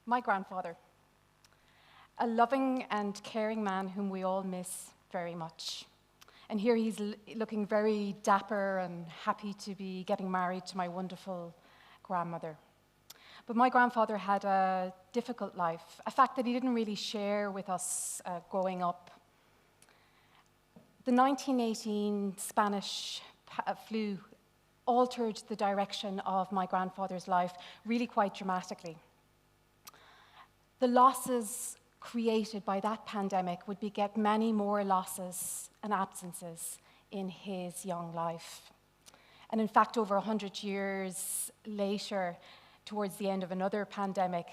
my grandfather, a loving and caring man whom we all miss very much. And here he's looking very dapper and happy to be getting married to my wonderful grandmother. But my grandfather had a difficult life, a fact that he didn't really share with us growing up. The 1918 Spanish flu altered the direction of my grandfather's life really quite dramatically. The losses created by that pandemic would beget many more losses and absences in his young life. And in fact, over 100 years later, towards the end of another pandemic,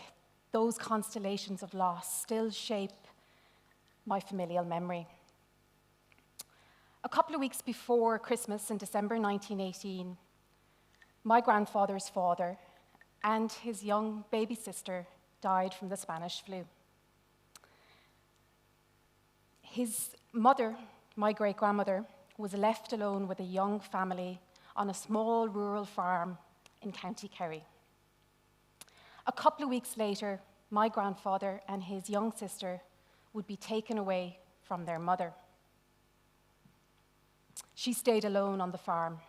those constellations of loss still shape my familial memory. A couple of weeks before Christmas in December 1918, my grandfather's father and his young baby sister died from the Spanish flu. His mother, my great-grandmother, was left alone with a young family on a small rural farm in County Kerry. A couple of weeks later, my grandfather and his young sister would be taken away from their mother. She stayed alone on the farm.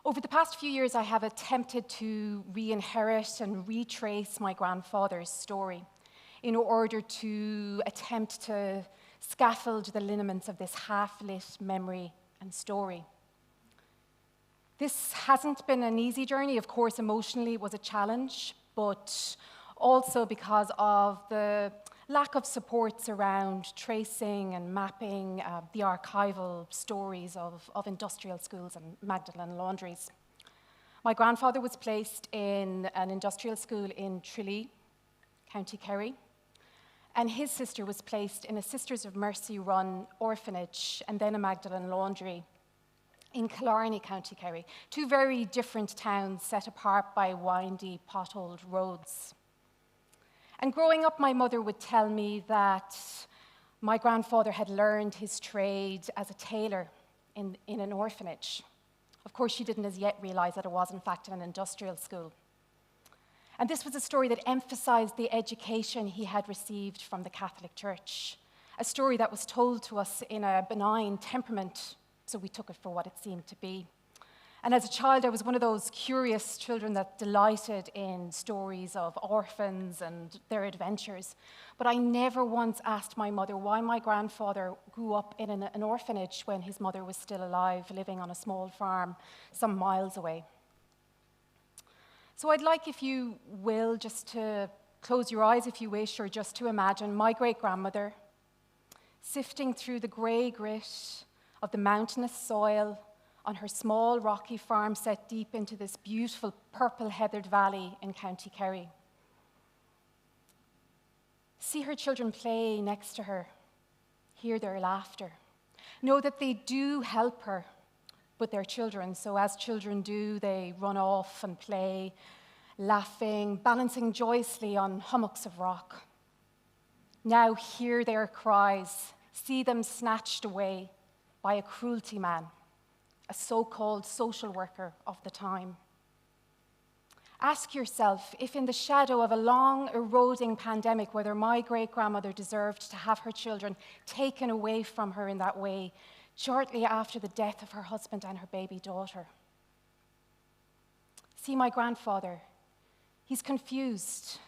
Over the past few years, I have attempted to re-inherit and retrace my grandfather's story in order to attempt to scaffold the lineaments of this half-lit memory and story. This hasn't been an easy journey. Of course, emotionally it was a challenge, but also because of the lack of supports around tracing and mapping the archival stories of industrial schools and Magdalen laundries. My grandfather was placed in an industrial school in Tralee, County Kerry, and his sister was placed in a Sisters of Mercy run orphanage and then a Magdalen laundry in Killarney, County Kerry, two very different towns set apart by windy, potholed roads. And growing up, my mother would tell me that my grandfather had learned his trade as a tailor in an orphanage. Of course, she didn't as yet realize that it was, in fact, an industrial school. And this was a story that emphasized the education he had received from the Catholic Church, a story that was told to us in a benign temperament, so we took it for what it seemed to be. And as a child, I was one of those curious children that delighted in stories of orphans and their adventures. But I never once asked my mother why my grandfather grew up in an orphanage when his mother was still alive, living on a small farm some miles away. So I'd like, if you will, just to close your eyes if you wish, or just to imagine my great-grandmother sifting through the grey grit of the mountainous soil on her small rocky farm set deep into this beautiful purple heathered valley in County Kerry. See her children play next to her, hear their laughter. Know that they do help her, but they're children, so as children do, they run off and play, laughing, balancing joyously on hummocks of rock. Now hear their cries, see them snatched away by a cruelty man, a so-called social worker of the time. Ask yourself if in the shadow of a long eroding pandemic, whether my great-grandmother deserved to have her children taken away from her in that way, shortly after the death of her husband and her baby daughter. See my grandfather, he's confused.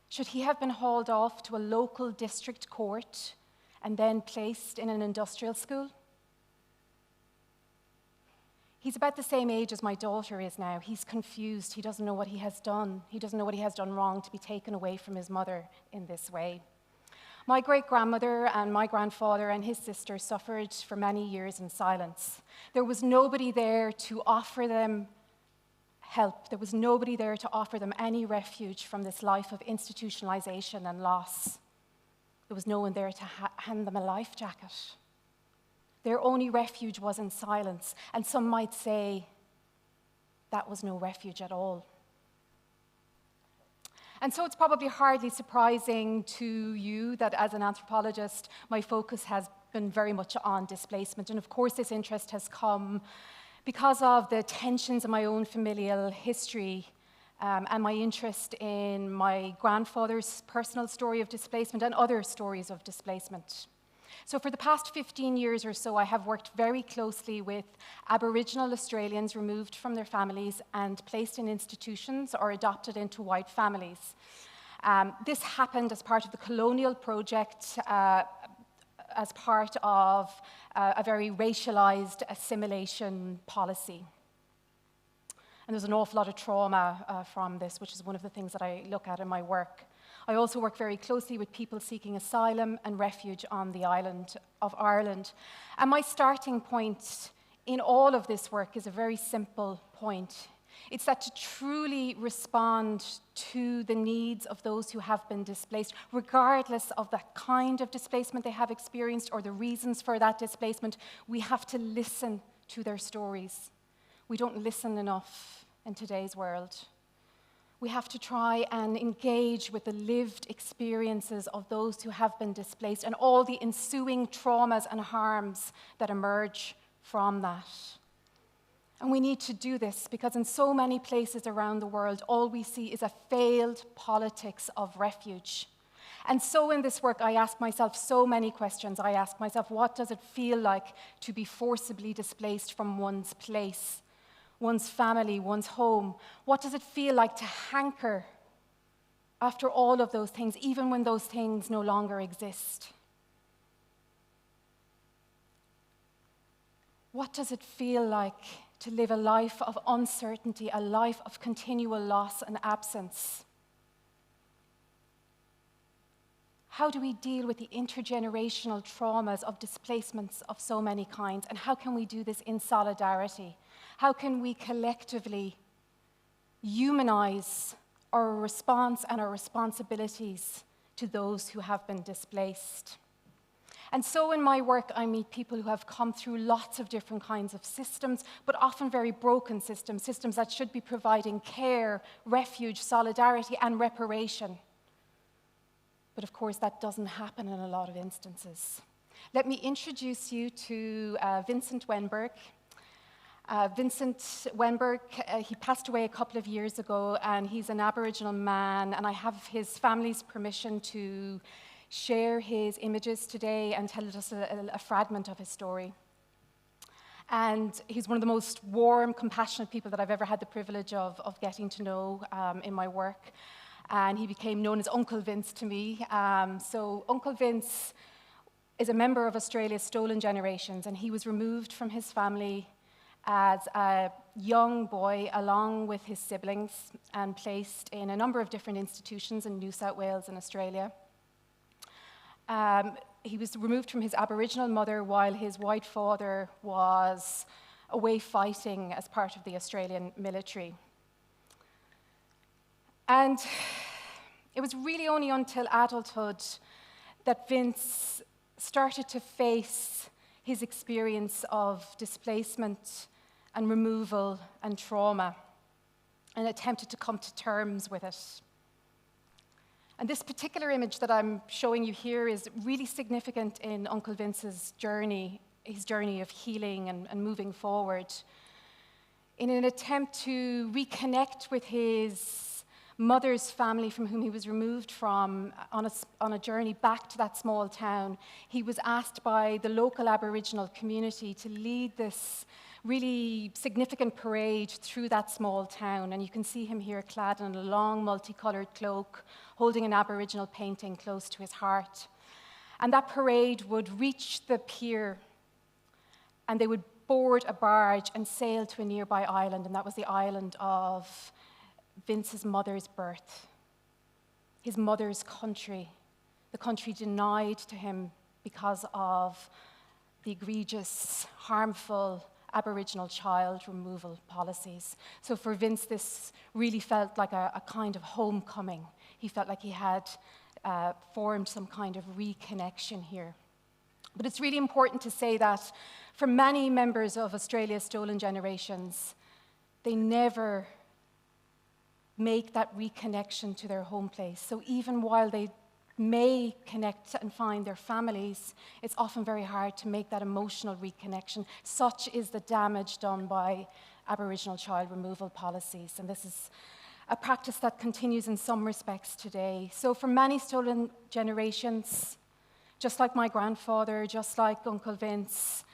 Should he have been hauled off to a local district court and then placed in an industrial school? He's about the same age as my daughter is now. He's confused. He doesn't know what he has done. He doesn't know what he has done wrong to be taken away from his mother in this way. My great-grandmother and my grandfather and his sister suffered for many years in silence. There was nobody there to offer them help. There was nobody there to offer them any refuge from this life of institutionalization and loss. There was no one there to hand them a life jacket. Their only refuge was in silence, and some might say that was no refuge at all. And so it's probably hardly surprising to you that as an anthropologist, my focus has been very much on displacement. And of course, this interest has come because of the tensions in my own familial history and my interest in my grandfather's personal story of displacement and other stories of displacement. So for the past 15 years or so, I have worked very closely with Aboriginal Australians removed from their families and placed in institutions or adopted into white families. This happened as part of the colonial project, as part of a very racialized assimilation policy. And there's an awful lot of trauma from this, which is one of the things that I look at in my work. I also work very closely with people seeking asylum and refuge on the island of Ireland. And my starting point in all of this work is a very simple point. It's that to truly respond to the needs of those who have been displaced, regardless of the kind of displacement they have experienced or the reasons for that displacement, we have to listen to their stories. We don't listen enough in today's world. We have to try and engage with the lived experiences of those who have been displaced and all the ensuing traumas and harms that emerge from that. And we need to do this because in so many places around the world, all we see is a failed politics of refuge. And so in this work, I ask myself so many questions. I ask myself, what does it feel like to be forcibly displaced from one's place, one's family, one's home? What does it feel like to hanker after all of those things, even when those things no longer exist? What does it feel like to live a life of uncertainty, a life of continual loss and absence? How do we deal with the intergenerational traumas of displacements of so many kinds? And how can we do this in solidarity? How can we collectively humanize our response and our responsibilities to those who have been displaced? And so in my work, I meet people who have come through lots of different kinds of systems, but often very broken systems, systems that should be providing care, refuge, solidarity, and reparation. But of course, that doesn't happen in a lot of instances. Let me introduce you to Vincent Wenberg. Vincent Wenberg, he passed away a couple of years ago, and he's an Aboriginal man, and I have his family's permission to share his images today and tell us a fragment of his story. And he's one of the most warm, compassionate people that I've ever had the privilege of getting to know in my work. And he became known as Uncle Vince to me. So Uncle Vince is a member of Australia's Stolen Generations, and he was removed from his family as a young boy along with his siblings and placed in a number of different institutions in New South Wales and Australia. He was removed from his Aboriginal mother while his white father was away fighting as part of the Australian military. And it was really only until adulthood that Vince started to face his experience of displacement and removal and trauma and attempted to come to terms with it. And this particular image that I'm showing you here is really significant in Uncle Vince's journey, his journey of healing and moving forward. In an attempt to reconnect with his mother's family from whom he was removed from on a journey back to that small town, he was asked by the local Aboriginal community to lead this really significant parade through that small town. And you can see him here clad in a long multicolored cloak, holding an Aboriginal painting close to his heart. And that parade would reach the pier, and they would board a barge and sail to a nearby island, and that was the island of Vince's mother's birth, his mother's country, the country denied to him because of the egregious, harmful Aboriginal child removal policies. So for Vince, this really felt like a kind of homecoming. He felt like he had formed some kind of reconnection here. But it's really important to say that for many members of Australia's Stolen Generations, they never make that reconnection to their home place. So even while they may connect and find their families, it's often very hard to make that emotional reconnection. Such is the damage done by Aboriginal child removal policies. And this is a practice that continues in some respects today. So for many stolen generations, just like my grandfather, just like Uncle Vince,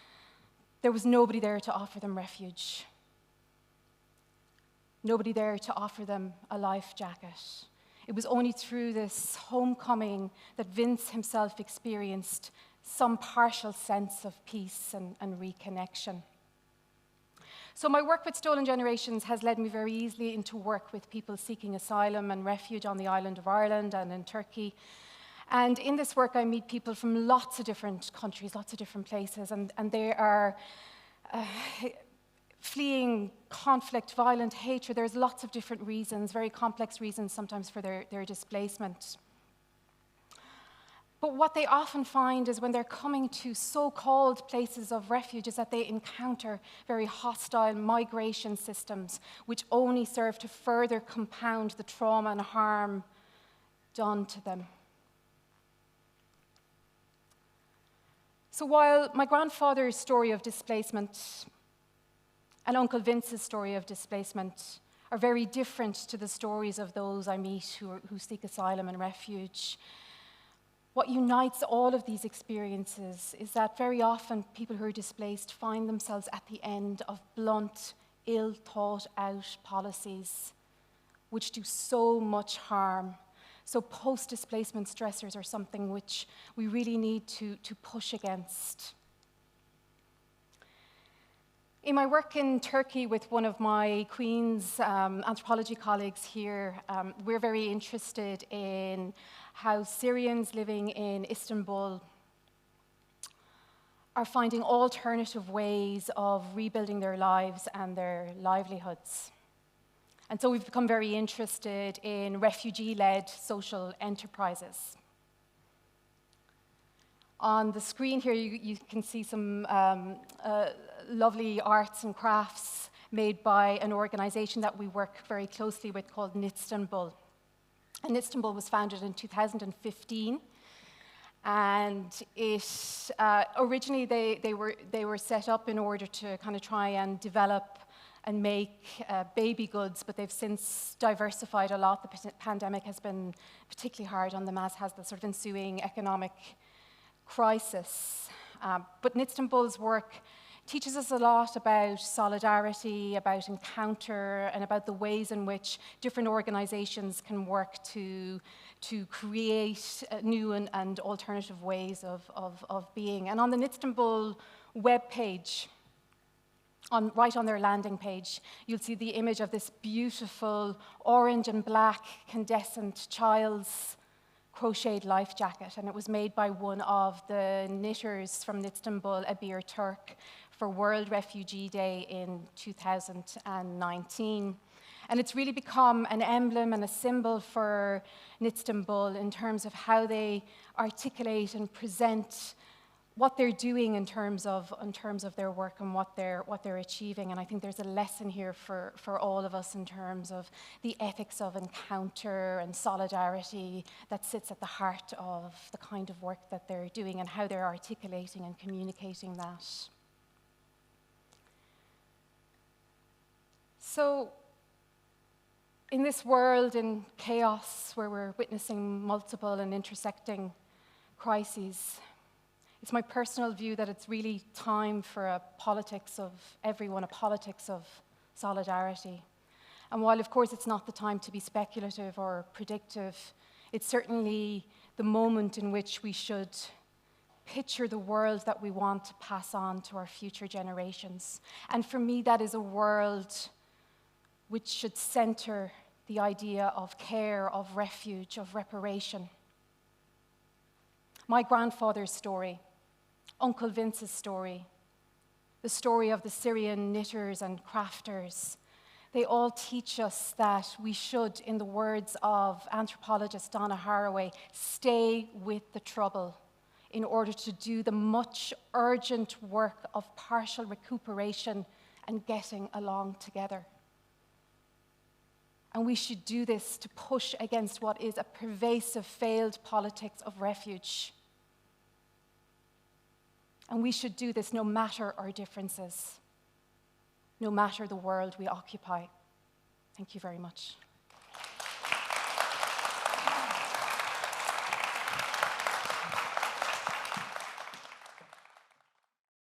there was nobody there to offer them refuge. Nobody there to offer them a life jacket. It was only through this homecoming that Vince himself experienced some partial sense of peace and reconnection. So my work with stolen generations has led me very easily into work with people seeking asylum and refuge on the island of Ireland and in Turkey. And in this work, I meet people from lots of different countries, lots of different places, and they are fleeing conflict, violent hatred. There's lots of different reasons, very complex reasons sometimes for their displacement. But what they often find is when they're coming to so-called places of refuge is that they encounter very hostile migration systems which only serve to further compound the trauma and harm done to them. So while my grandfather's story of displacement and Uncle Vince's story of displacement are very different to the stories of those I meet who seek asylum and refuge, what unites all of these experiences is that very often people who are displaced find themselves at the end of blunt, ill-thought-out policies which do so much harm. So post-displacement stressors are something which we really need to push against. In my work in Turkey with one of my Queen's anthropology colleagues here, we're very interested in how Syrians living in Istanbul are finding alternative ways of rebuilding their lives and their livelihoods. And so we've become very interested in refugee-led social enterprises. On the screen here, you can see some lovely arts and crafts made by an organization that we work very closely with called Istanbul. And Istanbul was founded in 2015. And it originally they were set up in order to kind of try and develop and make baby goods, but they've since diversified a lot. The pandemic has been particularly hard on them, as has the sort of ensuing economic crisis. But Istanbul's work teaches us a lot about solidarity, about encounter, and about the ways in which different organizations can work to create new and alternative ways of being. And on the Istanbul webpage, right on their landing page, you'll see the image of this beautiful orange and black incandescent child's crocheted life jacket, and it was made by one of the knitters from Istanbul, Abir Turk, for World Refugee Day in 2019. And it's really become an emblem and a symbol for Istanbul in terms of how they articulate and present what they're doing in terms of their work and what they're achieving. And I think there's a lesson here for all of us in terms of the ethics of encounter and solidarity that sits at the heart of the kind of work that they're doing and how they're articulating and communicating that. So in this world in chaos where we're witnessing multiple and intersecting crises, it's my personal view that it's really time for a politics of everyone, a politics of solidarity. And while, of course, it's not the time to be speculative or predictive, it's certainly the moment in which we should picture the world that we want to pass on to our future generations. And for me, that is a world which should center the idea of care, of refuge, of reparation. My grandfather's story, Uncle Vince's story, the story of the Syrian knitters and crafters, they all teach us that we should, in the words of anthropologist Donna Haraway, stay with the trouble in order to do the much urgent work of partial recuperation and getting along together. And we should do this to push against what is a pervasive failed politics of refuge. And we should do this no matter our differences, no matter the world we occupy. Thank you very much.